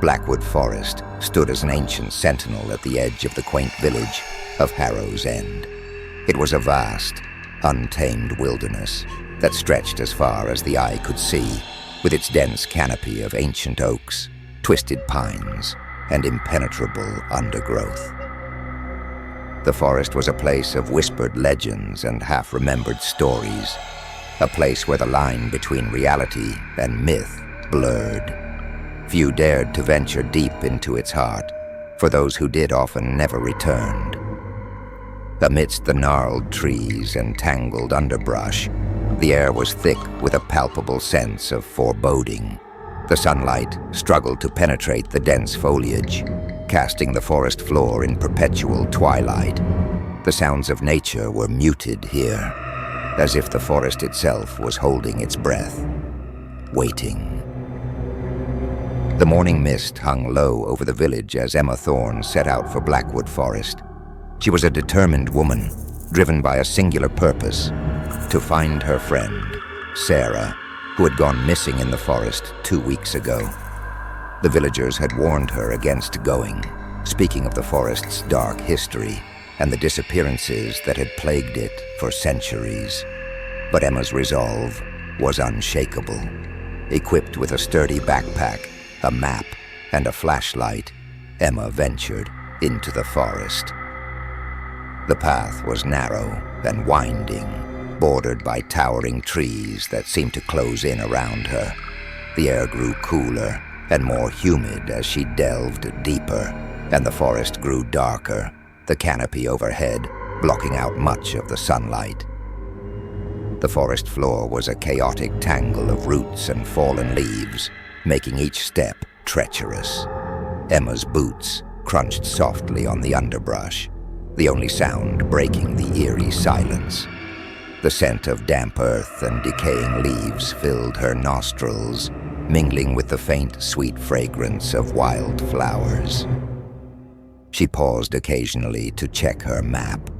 Blackwood Forest stood as an ancient sentinel at the edge of the quaint village of Harrow's End. It was a vast, untamed wilderness that stretched as far as the eye could see, with its dense canopy of ancient oaks, twisted pines, and impenetrable undergrowth. The forest was a place of whispered legends and half-remembered stories, a place where the line between reality and myth blurred. Few dared to venture deep into its heart, for those who did often never returned. Amidst the gnarled trees and tangled underbrush, the air was thick with a palpable sense of foreboding. The sunlight struggled to penetrate the dense foliage, casting the forest floor in perpetual twilight. The sounds of nature were muted here, as if the forest itself was holding its breath, waiting. The morning mist hung low over the village as Emma Thorne set out for Blackwood Forest. She was a determined woman, driven by a singular purpose: to find her friend, Sarah, who had gone missing in the forest 2 weeks ago. The villagers had warned her against going, speaking of the forest's dark history and the disappearances that had plagued it for centuries. But Emma's resolve was unshakable. Equipped with a sturdy backpack, a map, and a flashlight, Emma ventured into the forest. The path was narrow and winding, bordered by towering trees that seemed to close in around her. The air grew cooler and more humid as she delved deeper, and the forest grew darker, the canopy overhead blocking out much of the sunlight. The forest floor was a chaotic tangle of roots and fallen leaves, making each step treacherous. Emma's boots crunched softly on the underbrush, the only sound breaking the eerie silence. The scent of damp earth and decaying leaves filled her nostrils, mingling with the faint, sweet fragrance of wild flowers. She paused occasionally to check her map,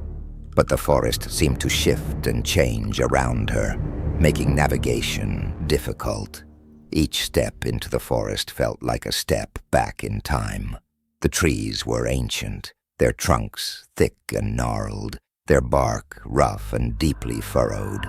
but the forest seemed to shift and change around her, making navigation difficult. Each step into the forest felt like a step back in time. The trees were ancient, their trunks thick and gnarled, their bark rough and deeply furrowed.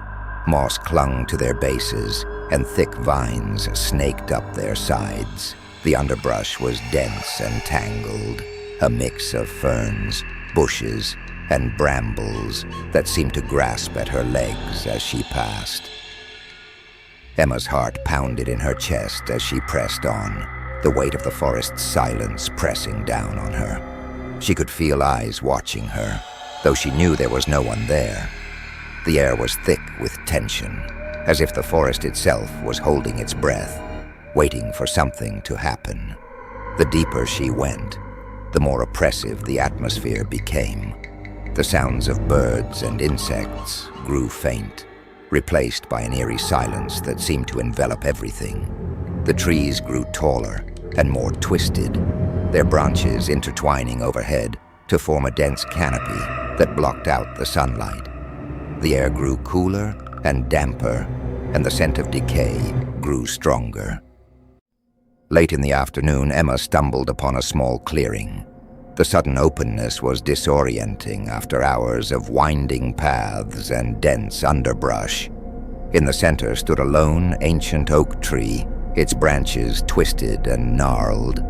Moss clung to their bases, and thick vines snaked up their sides. The underbrush was dense and tangled, a mix of ferns, bushes, and brambles that seemed to grasp at her legs as she passed. Emma's heart pounded in her chest as she pressed on, the weight of the forest's silence pressing down on her. She could feel eyes watching her, though she knew there was no one there. The air was thick with tension, as if the forest itself was holding its breath, waiting for something to happen. The deeper she went, the more oppressive the atmosphere became. The sounds of birds and insects grew faint, replaced by an eerie silence that seemed to envelop everything. The trees grew taller and more twisted, their branches intertwining overhead to form a dense canopy that blocked out the sunlight. The air grew cooler and damper, and the scent of decay grew stronger. Late in the afternoon, Emma stumbled upon a small clearing. The sudden openness was disorienting after hours of winding paths and dense underbrush. In the center stood a lone, ancient oak tree, its branches twisted and gnarled.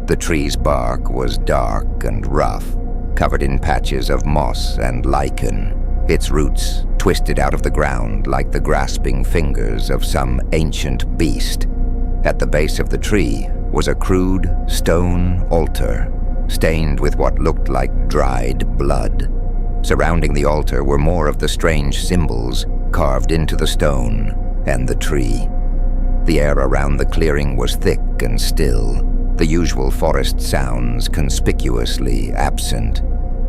The tree's bark was dark and rough, covered in patches of moss and lichen, its roots twisted out of the ground like the grasping fingers of some ancient beast. At the base of the tree was a crude stone altar, stained with what looked like dried blood. Surrounding the altar were more of the strange symbols carved into the stone and the tree. The air around the clearing was thick and still, the usual forest sounds conspicuously absent.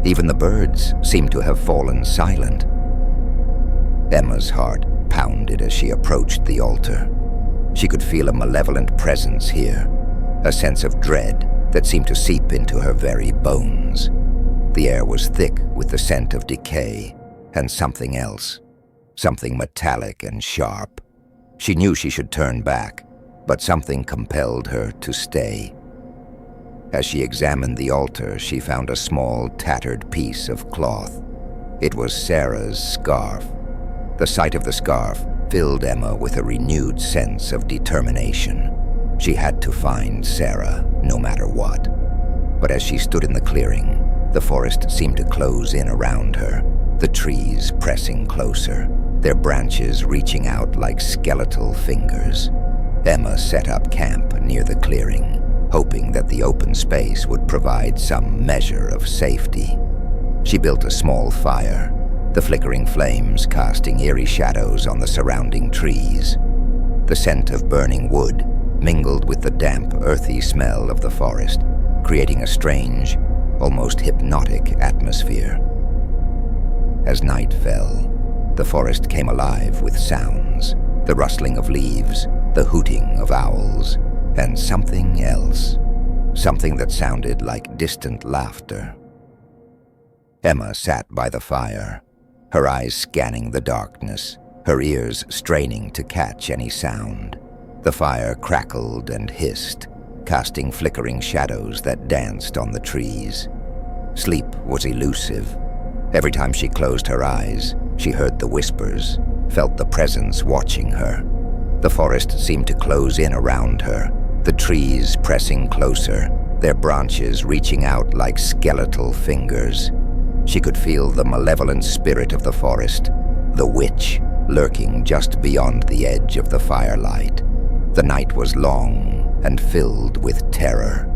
Even the birds seemed to have fallen silent. Emma's heart pounded as she approached the altar. She could feel a malevolent presence here, a sense of dread that seemed to seep into her very bones. The air was thick with the scent of decay and something else, something metallic and sharp. She knew she should turn back, but something compelled her to stay. As she examined the altar, she found a small, tattered piece of cloth. It was Sarah's scarf. The sight of the scarf filled Emma with a renewed sense of determination. She had to find Sarah, no matter what. But as she stood in the clearing, the forest seemed to close in around her, the trees pressing closer, their branches reaching out like skeletal fingers. Emma set up camp near the clearing, hoping that the open space would provide some measure of safety. She built a small fire, the flickering flames casting eerie shadows on the surrounding trees. The scent of burning wood mingled with the damp, earthy smell of the forest, creating a strange, almost hypnotic atmosphere. As night fell, the forest came alive with sounds, the rustling of leaves, the hooting of owls, and something else, something that sounded like distant laughter. Emma sat by the fire, her eyes scanning the darkness, her ears straining to catch any sound. The fire crackled and hissed, casting flickering shadows that danced on the trees. Sleep was elusive. Every time she closed her eyes, she heard the whispers, felt the presence watching her. The forest seemed to close in around her, the trees pressing closer, their branches reaching out like skeletal fingers. She could feel the malevolent spirit of the forest, the witch, lurking just beyond the edge of the firelight. The night was long and filled with terror.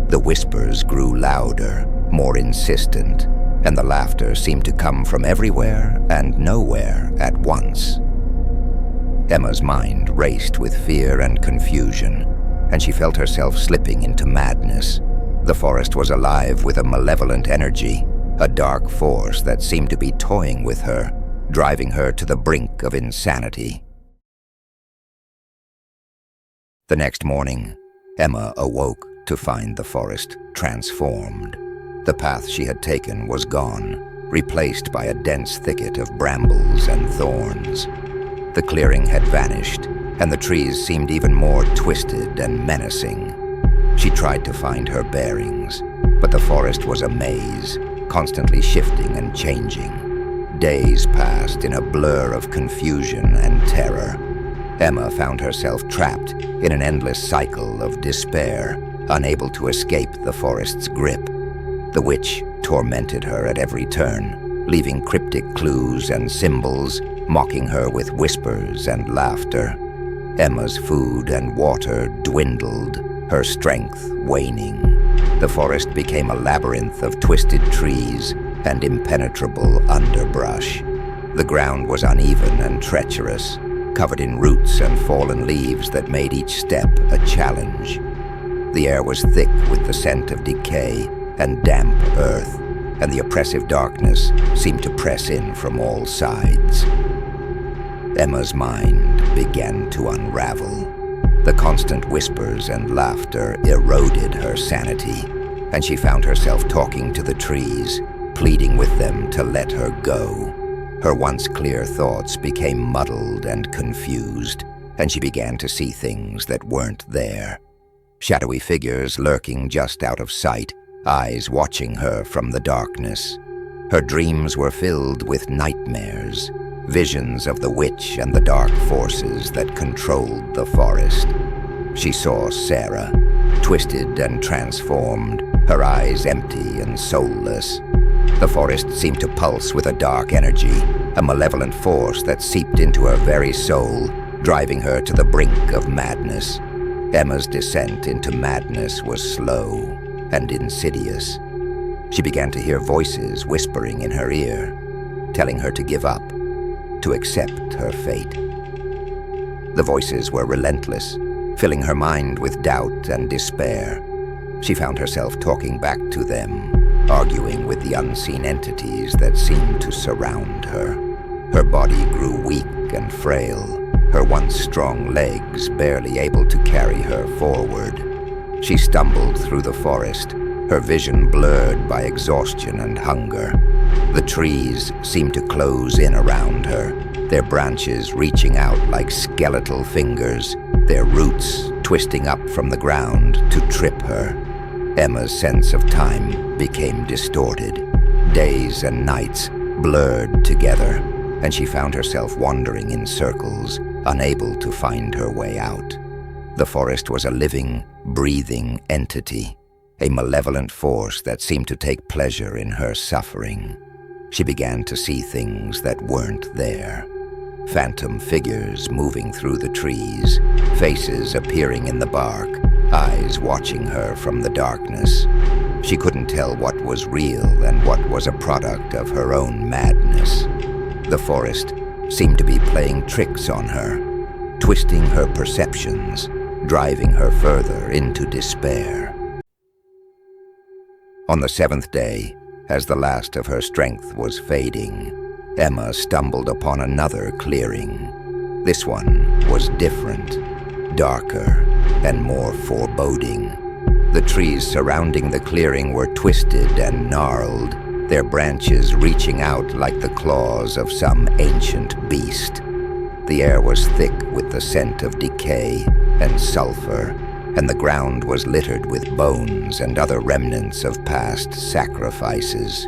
The whispers grew louder, more insistent, and the laughter seemed to come from everywhere and nowhere at once. Emma's mind raced with fear and confusion, and she felt herself slipping into madness. The forest was alive with a malevolent energy, a dark force that seemed to be toying with her, driving her to the brink of insanity. The next morning, Emma awoke to find the forest transformed. The path she had taken was gone, replaced by a dense thicket of brambles and thorns. The clearing had vanished, and the trees seemed even more twisted and menacing. She tried to find her bearings, but the forest was a maze, constantly shifting and changing. Days passed in a blur of confusion and terror. Emma found herself trapped in an endless cycle of despair, unable to escape the forest's grip. The witch tormented her at every turn, leaving cryptic clues and symbols, mocking her with whispers and laughter. Emma's food and water dwindled, her strength waning. The forest became a labyrinth of twisted trees and impenetrable underbrush. The ground was uneven and treacherous, covered in roots and fallen leaves that made each step a challenge. The air was thick with the scent of decay and damp earth, and the oppressive darkness seemed to press in from all sides. Emma's mind began to unravel. The constant whispers and laughter eroded her sanity, and she found herself talking to the trees, pleading with them to let her go. Her once clear thoughts became muddled and confused, and she began to see things that weren't there. Shadowy figures lurking just out of sight, eyes watching her from the darkness. Her dreams were filled with nightmares, visions of the witch and the dark forces that controlled the forest. She saw Sarah, twisted and transformed, her eyes empty and soulless. The forest seemed to pulse with a dark energy, a malevolent force that seeped into her very soul, driving her to the brink of madness. Emma's descent into madness was slow and insidious. She began to hear voices whispering in her ear, telling her to give up, to accept her fate. The voices were relentless, filling her mind with doubt and despair. She found herself talking back to them, arguing with the unseen entities that seemed to surround her. Her body grew weak and frail, her once strong legs barely able to carry her forward. She stumbled through the forest, her vision blurred by exhaustion and hunger. The trees seemed to close in around her, their branches reaching out like skeletal fingers, their roots twisting up from the ground to trip her. Emma's sense of time became distorted. Days and nights blurred together, and she found herself wandering in circles, unable to find her way out. The forest was a living, breathing entity, a malevolent force that seemed to take pleasure in her suffering. She began to see things that weren't there. Phantom figures moving through the trees, faces appearing in the bark, eyes watching her from the darkness. She couldn't tell what was real and what was a product of her own madness. The forest seemed to be playing tricks on her, twisting her perceptions, driving her further into despair. On the 7th day, as the last of her strength was fading, Emma stumbled upon another clearing. This one was different, darker, and more foreboding. The trees surrounding the clearing were twisted and gnarled, their branches reaching out like the claws of some ancient beast. The air was thick with the scent of decay and sulfur, and the ground was littered with bones and other remnants of past sacrifices.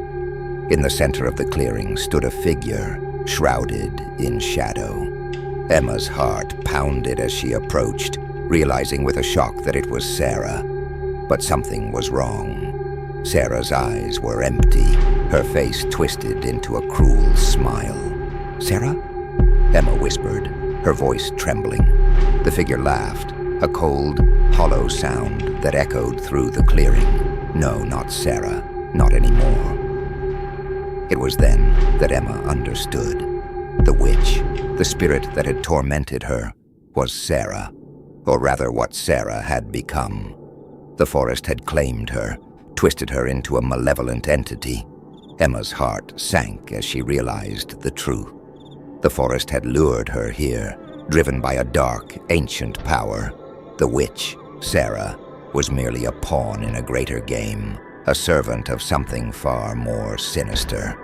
In the center of the clearing stood a figure, shrouded in shadow. Emma's heart pounded as she approached, realizing with a shock that it was Sarah. But something was wrong. Sarah's eyes were empty, her face twisted into a cruel smile. "Sarah?" Emma whispered, her voice trembling. The figure laughed, a cold, hollow sound that echoed through the clearing. No, not Sarah, not anymore. It was then that Emma understood. The witch, the spirit that had tormented her, was Sarah, or rather what Sarah had become. The forest had claimed her, twisted her into a malevolent entity. Emma's heart sank as she realized the truth. The forest had lured her here, driven by a dark, ancient power. The witch, Sarah, was merely a pawn in a greater game, a servant of something far more sinister.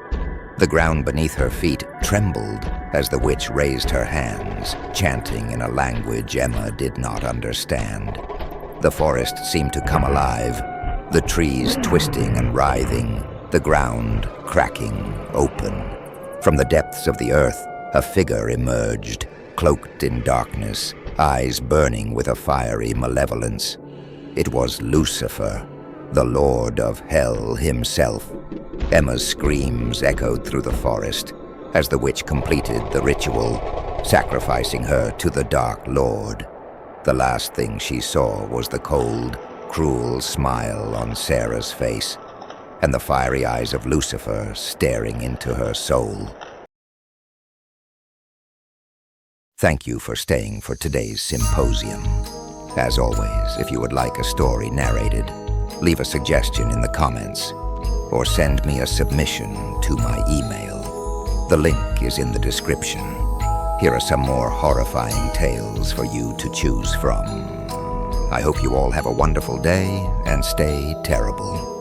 The ground beneath her feet trembled as the witch raised her hands, chanting in a language Emma did not understand. The forest seemed to come alive, the trees twisting and writhing, the ground cracking open. From the depths of the earth, a figure emerged, cloaked in darkness, eyes burning with a fiery malevolence. It was Lucifer, the Lord of Hell himself. Emma's screams echoed through the forest as the witch completed the ritual, sacrificing her to the Dark Lord. The last thing she saw was the cold, cruel smile on Sarah's face, and the fiery eyes of Lucifer staring into her soul. Thank you for staying for today's symposium. As always, if you would like a story narrated, leave a suggestion in the comments, or send me a submission to my email. The link is in the description. Here are some more horrifying tales for you to choose from. I hope you all have a wonderful day and stay terrible.